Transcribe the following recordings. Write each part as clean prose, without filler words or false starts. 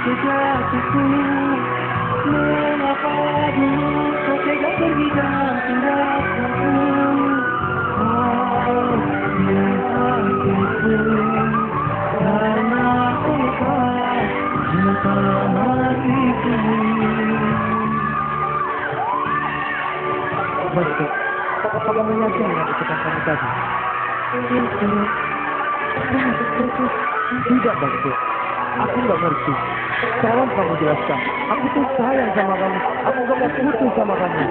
sejak itu. Mengapa dulu kau tega pergi dan tinggalkanku? Oh, yang hatiku, karena engkau cinta matiku. Baik, apa kamu yakin dengan ucapan kamu tadi? Tidak, Bakti. Aku nggak ngerti. Tolong kamu jelaskan. Aku tuh sayang sama kamu. Aku gak mau putus sama kamu.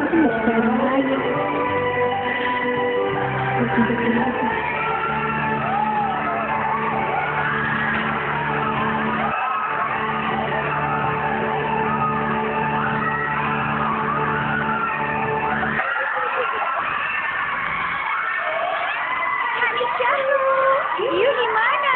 You gimana?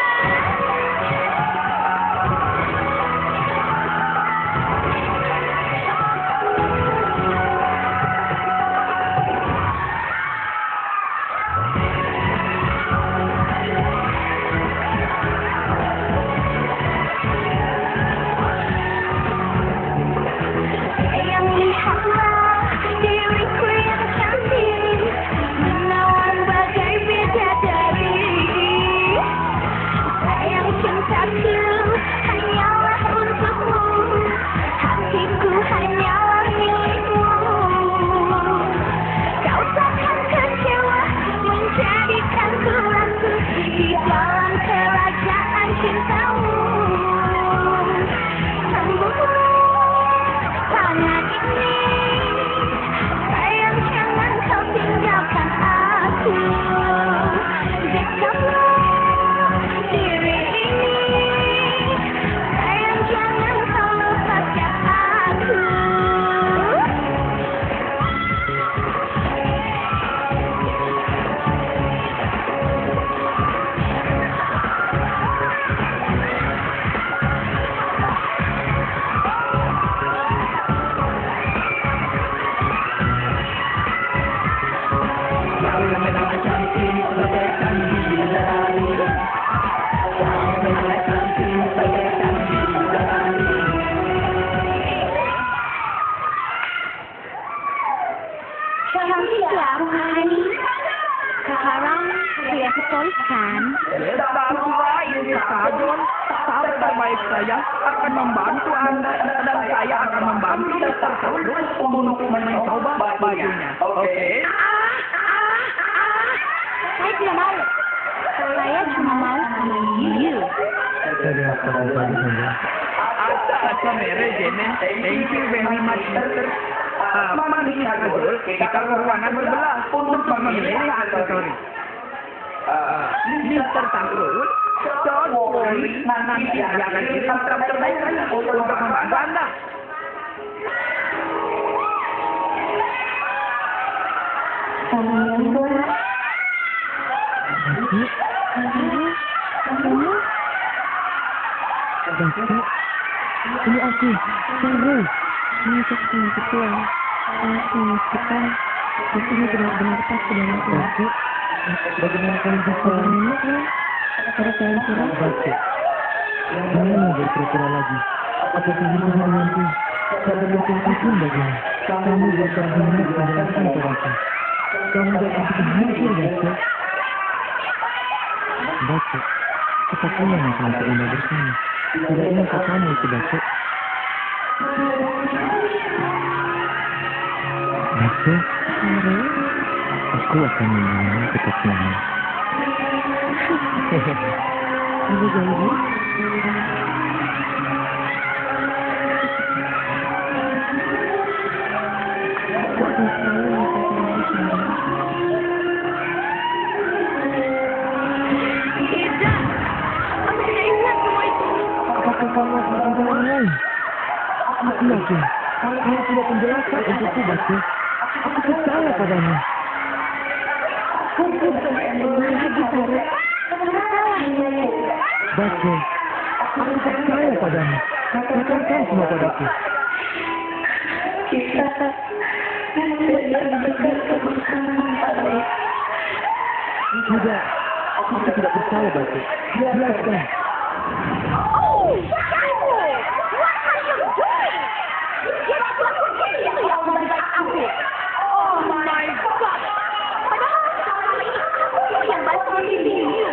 Sayang lihatlah diriku yang cantik, menawan bagai bidadari. Sayang cintaku hanyalah untukmu, hatiku hanyalah milikmu. Kau takkan kecewa menjadikanku ratu di dalam kerajaan cintamu. Sambunglah tangan ini, sayang jangan kau tinggalkan aku. Dekaplah diri ini, sayang jangan kau lepaskan aku. Cantik ya, Rohani. Sekarang saya ketuliskan. Baiklah, ini Sajun. Sahabat baik saya akan membantu Anda dan saya akan membantu terus untuk mencoba bajunya. Oke? Saya tidak mau. Saya cuma mau sama you. Ada apa lagi, Sandra? Asa mere Jene. Thank you very much. Mari Sajun, kita ke ruangan berbelah untuk memilih aksesori. Mr. Tajul, don't worry, nanti saya akan kirim staf terbaik saya untuk membantu Anda. Ini aku, Sandra. Ini saya ketua. Aku memastikan ini benar-benar pas dengan aku. Bagaimana kamu bisa mengingatnya? Ada saya kurang baca. Jangan mau berpura-pura lagi. Apa sendiri denganku? Tak berlaku pun bagimu. Kamu berkorban di penjelasan padaku. Kamu jangan hancur, baca. Baca, kita punya masalah terindah bersama. Tidak ingat kamu itu, baca. Baca, aku akan membawamu ke Tokyo. Ada janji? Tidak. Aku tidak ingat semua itu. Apakah kamu akan menjalani? Aku yakin. Kamu sudah penjelasan untukku, Baca. Aku percaya padamu. Lagi, Sarah. Baca, aku percaya padamu. Katakan semua padaku. Kita Tidak, aku tidak percaya, Baca. Biarkan. Oh, kamu! What? Dia lakukan itu yang memberikan aku. Oh my God. Padahal selama ini aku yang bantu dirimu.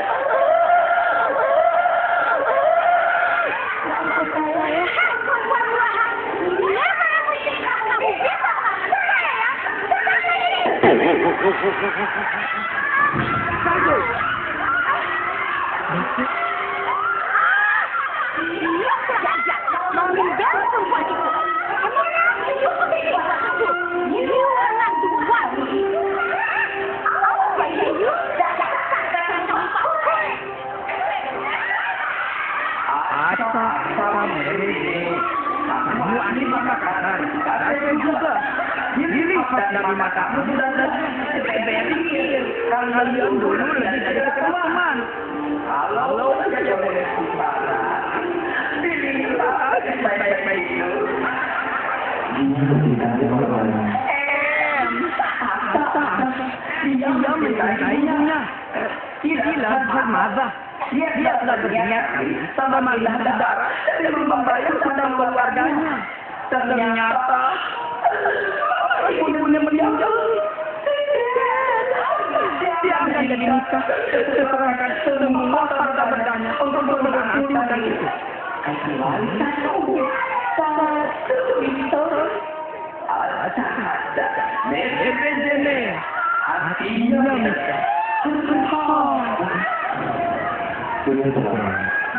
Kamu ahli makanan. Saya juga. Dilihat dari matamu dan berpikir kalian dulu lebih dari teman. Kalau saja boleh bicara, dilihat baik-baik itu. Dia mencintainya. Dia bermazah. Dia telah berniat sama melihat darah demi membayar hutang keluarganya. Ternyata ibunya meninggal. Dia akan jadi nikah serahkan semua harta bendanya untuk melunasi hutang itu. Artinya nikah.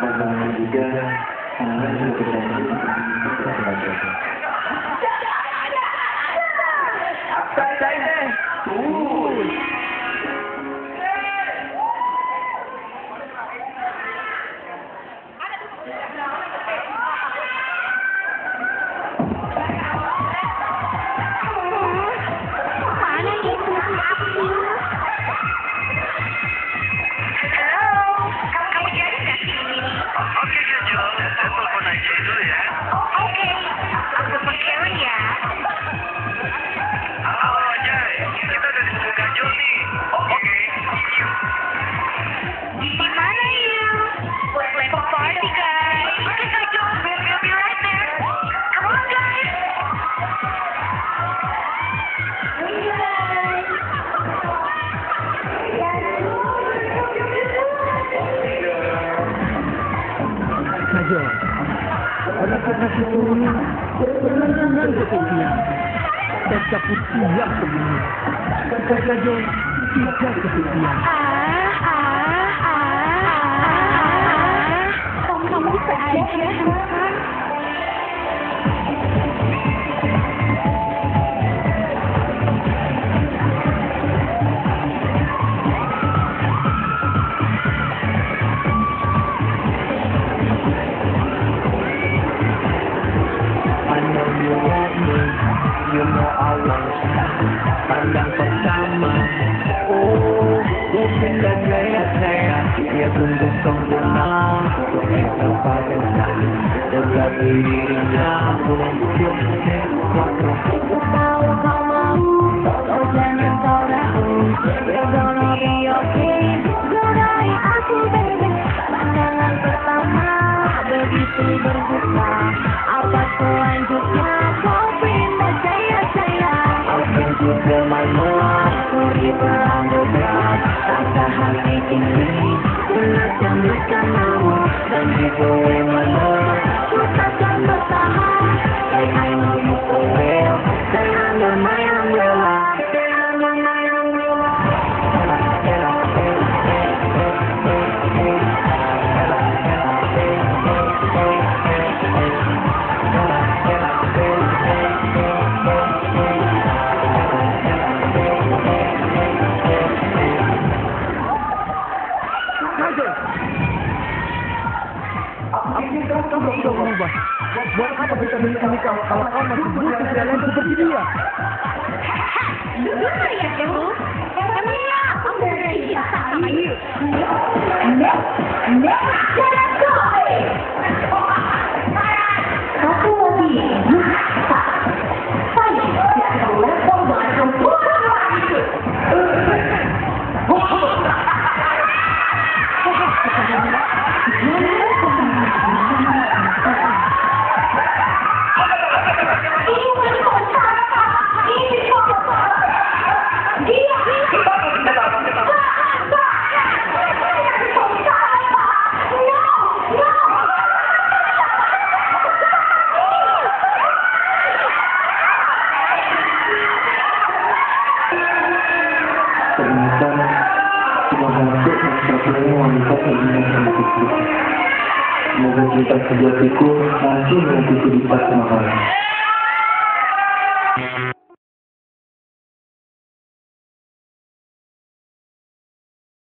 Bagaimana juga Mana nih fungsi aku? Oke, Jo. Saya telepon aja dulu ya. Oke, aku pakai ya. Halo, Jai. Kita udah di sekolah Jo nih. Oke, yuk. Di mana you? Let's party guys. Okay, Kak, we'll be right there. Come on guys. Saja. Anak-anak itu benar-benar kesepian. Mereka pun siap begini. Saja tidak kesepian. Kamu bisa aja, kan? Pandang pertama, oh, mungkin dan gaya dia sungguh sempurna, kita pada tetapi dirinya untuk sesuatu. Tahu kau mau, kau jangan kau ragu. We're gonna be okay. Gerai aku baby. Pandangan pertama begitu berbuka. Apa selanjutnya kau pinta saya. Aku juga malu, beri berambut berat, rasa hati ini benar yang bersamamu dan juga malu. Ku takkan bertahan. I know you so well. Stay under my umbrella. Stay under my umbrella. Kau belum berubah. Buat apa kita menikah kalau kau masih butuh jalan seperti dia? Dengar ya, Debu. Emangnya aku udah cinta sama you? Jangan kau. Aku lagi. Saya tidak tahu level dengan perempuan itu. Semoga cerita sejatiku nanti bisa mahal.